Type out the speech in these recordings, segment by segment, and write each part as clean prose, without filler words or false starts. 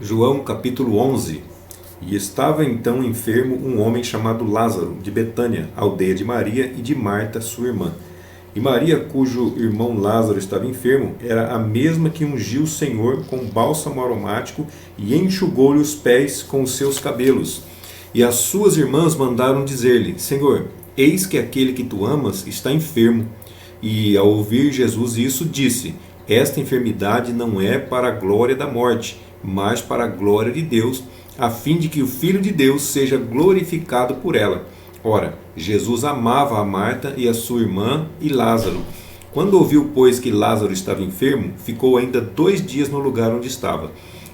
João capítulo 11. E estava então enfermo um homem chamado Lázaro, de Betânia, aldeia de Maria e de Marta, sua irmã. E Maria, cujo irmão Lázaro estava enfermo, era a mesma que ungiu o Senhor com bálsamo aromático e enxugou-lhe os pés com os seus cabelos. E as suas irmãs mandaram dizer-lhe: Senhor, eis que aquele que tu amas está enfermo. E ao ouvir Jesus isso, disse: Esta enfermidade não é para a glória da morte, mas para a glória de Deus, a fim de que o Filho de Deus seja glorificado por ela. Ora, Jesus amava a Marta e a sua irmã e Lázaro. Quando ouviu, pois, que Lázaro estava enfermo, ficou ainda 2 dias no lugar onde estava.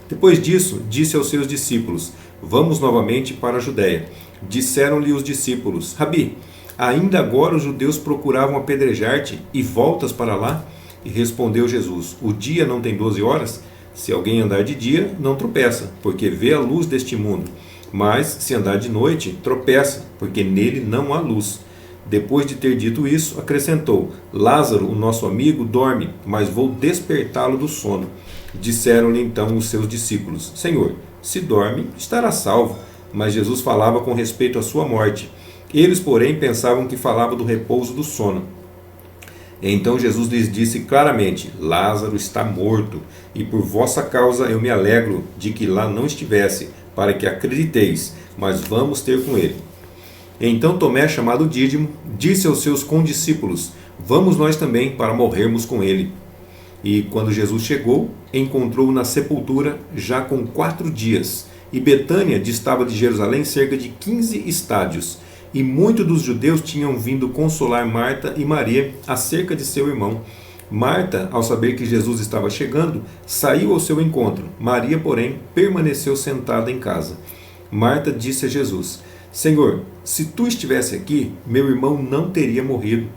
Depois disso, disse aos seus discípulos: Vamos novamente para a Judéia. Disseram-lhe os discípulos: Rabi, ainda agora os judeus procuravam apedrejar-te e voltas para lá? E respondeu Jesus: O dia não tem 12 horas? Se alguém andar de dia, não tropeça, porque vê a luz deste mundo. Mas, se andar de noite, tropeça, porque nele não há luz. Depois de ter dito isso, acrescentou: Lázaro, o nosso amigo, dorme, mas vou despertá-lo do sono. Disseram-lhe então os seus discípulos: Senhor, se dorme, estará salvo. Mas Jesus falava com respeito à sua morte. Eles, porém, pensavam que falava do repouso do sono. Então Jesus lhes disse claramente: Lázaro está morto, e por vossa causa eu me alegro de que lá não estivesse, para que acrediteis, mas vamos ter com ele. Então Tomé, chamado Dídimo, disse aos seus condiscípulos: Vamos nós também, para morrermos com ele. E quando Jesus chegou, encontrou-o na sepultura, já com 4 dias. E Betânia distava de Jerusalém cerca de 15 estádios. E muitos dos judeus tinham vindo consolar Marta e Maria acerca de seu irmão. Marta, ao saber que Jesus estava chegando, saiu ao seu encontro. Maria, porém, permaneceu sentada em casa. Marta disse a Jesus: Senhor, se tu estivesse aqui, meu irmão não teria morrido.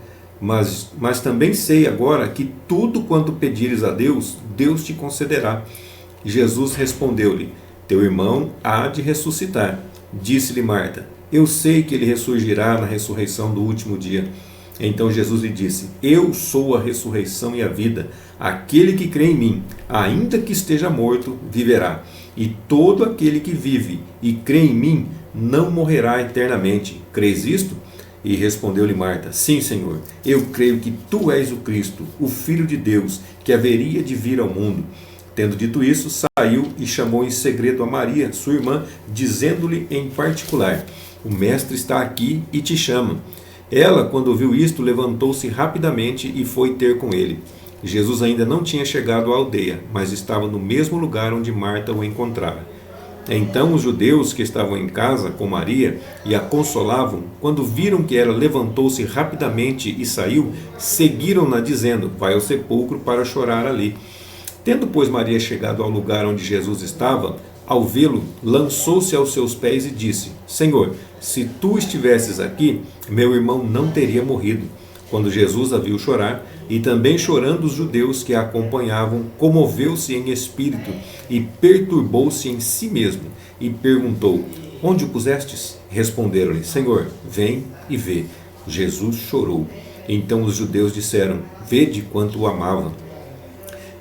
Mas também sei agora que tudo quanto pedires a Deus, Deus te concederá. Jesus respondeu-lhe: Teu irmão há de ressuscitar. Disse-lhe Marta: Eu sei que ele ressurgirá na ressurreição do último dia. Então Jesus lhe disse: Eu sou a ressurreição e a vida. Aquele que crê em mim, ainda que esteja morto, viverá. E todo aquele que vive e crê em mim, não morrerá eternamente. Crês isto? E respondeu-lhe Marta: Sim, Senhor, eu creio que tu és o Cristo, o Filho de Deus, que haveria de vir ao mundo. Tendo dito isso, saiu e chamou em segredo a Maria, sua irmã, dizendo-lhe em particular: O Mestre está aqui e te chama. Ela, quando ouviu isto, levantou-se rapidamente e foi ter com ele. Jesus ainda não tinha chegado à aldeia, mas estava no mesmo lugar onde Marta o encontrara. Então os judeus que estavam em casa com Maria e a consolavam, quando viram que ela levantou-se rapidamente e saiu, seguiram-na dizendo: Vai ao sepulcro para chorar ali. Tendo, pois, Maria chegado ao lugar onde Jesus estava, ao vê-lo, lançou-se aos seus pés e disse: Senhor, se tu estivesses aqui, meu irmão não teria morrido. Quando Jesus a viu chorar, e também chorando os judeus que a acompanhavam, comoveu-se em espírito e perturbou-se em si mesmo, e perguntou: Onde o pusestes? Responderam-lhe: Senhor, vem e vê. Jesus chorou. Então os judeus disseram: Vede quanto o amava.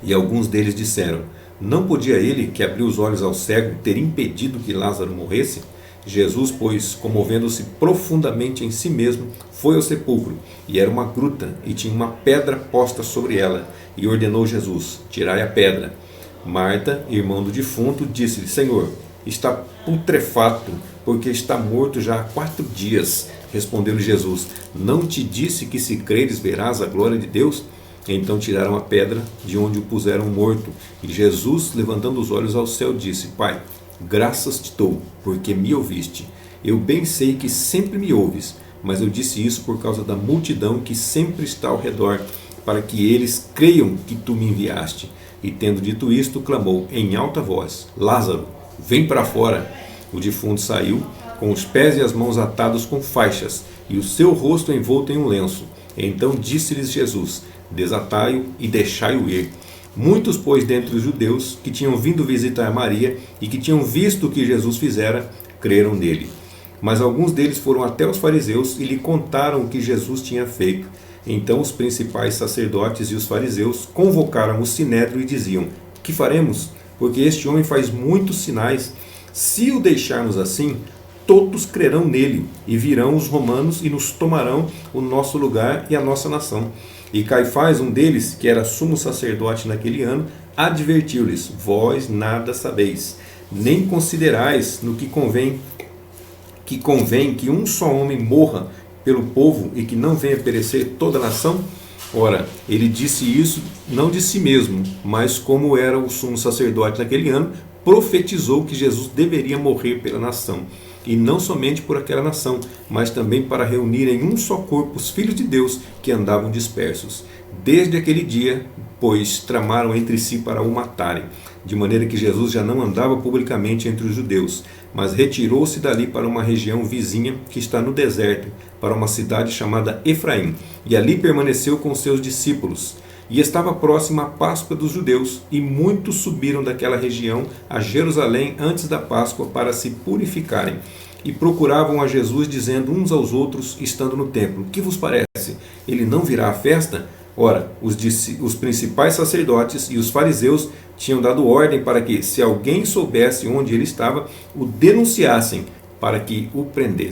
E alguns deles disseram: Não podia ele, que abriu os olhos ao cego, ter impedido que Lázaro morresse? Jesus, pois, comovendo-se profundamente em si mesmo, foi ao sepulcro, e era uma gruta, e tinha uma pedra posta sobre ela, e ordenou Jesus: Tirai a pedra. Marta, irmã do defunto, disse-lhe: Senhor, está putrefato, porque está morto já há 4 dias. Respondeu-lhe Jesus: Não te disse que, se creres, verás a glória de Deus? Então tiraram a pedra de onde o puseram morto. E Jesus, levantando os olhos ao céu, disse: Pai, graças te dou, porque me ouviste. Eu bem sei que sempre me ouves, mas eu disse isso por causa da multidão que sempre está ao redor, para que eles creiam que tu me enviaste. E tendo dito isto, clamou em alta voz: Lázaro, vem para fora. O defunto saiu, com os pés e as mãos atados com faixas, e o seu rosto envolto em um lenço. Então disse-lhes Jesus: Desatai-o e deixai-o ir. Muitos, pois, dentre os judeus que tinham vindo visitar Maria e que tinham visto o que Jesus fizera, creram nele. Mas alguns deles foram até os fariseus e lhe contaram o que Jesus tinha feito. Então os principais sacerdotes e os fariseus convocaram o sinédrio e diziam: Que faremos? porque este homem faz muitos sinais. Se o deixarmos assim, todos crerão nele, e virão os romanos e nos tomarão o nosso lugar e a nossa nação. E Caifás, um deles, que era sumo sacerdote naquele ano, advertiu-lhes: vós nada sabeis, nem considerais no que convém que um só homem morra pelo povo e que não venha perecer toda a nação? Ora, ele disse isso não de si mesmo, mas como era o sumo sacerdote naquele ano, profetizou que Jesus deveria morrer pela nação. E não somente por aquela nação, mas também para reunir em um só corpo os filhos de Deus que andavam dispersos. Desde aquele dia, pois, tramaram entre si para o matarem, de maneira que Jesus já não andava publicamente entre os judeus, mas retirou-se dali para uma região vizinha que está no deserto, para uma cidade chamada Efraim, e ali permaneceu com seus discípulos. E estava próxima a Páscoa dos judeus, e muitos subiram daquela região a Jerusalém antes da Páscoa para se purificarem. E procuravam a Jesus, dizendo uns aos outros, estando no templo: que vos parece? Ele não virá à festa? Ora, os principais sacerdotes e os fariseus tinham dado ordem para que, se alguém soubesse onde ele estava, o denunciassem para que o prendessem.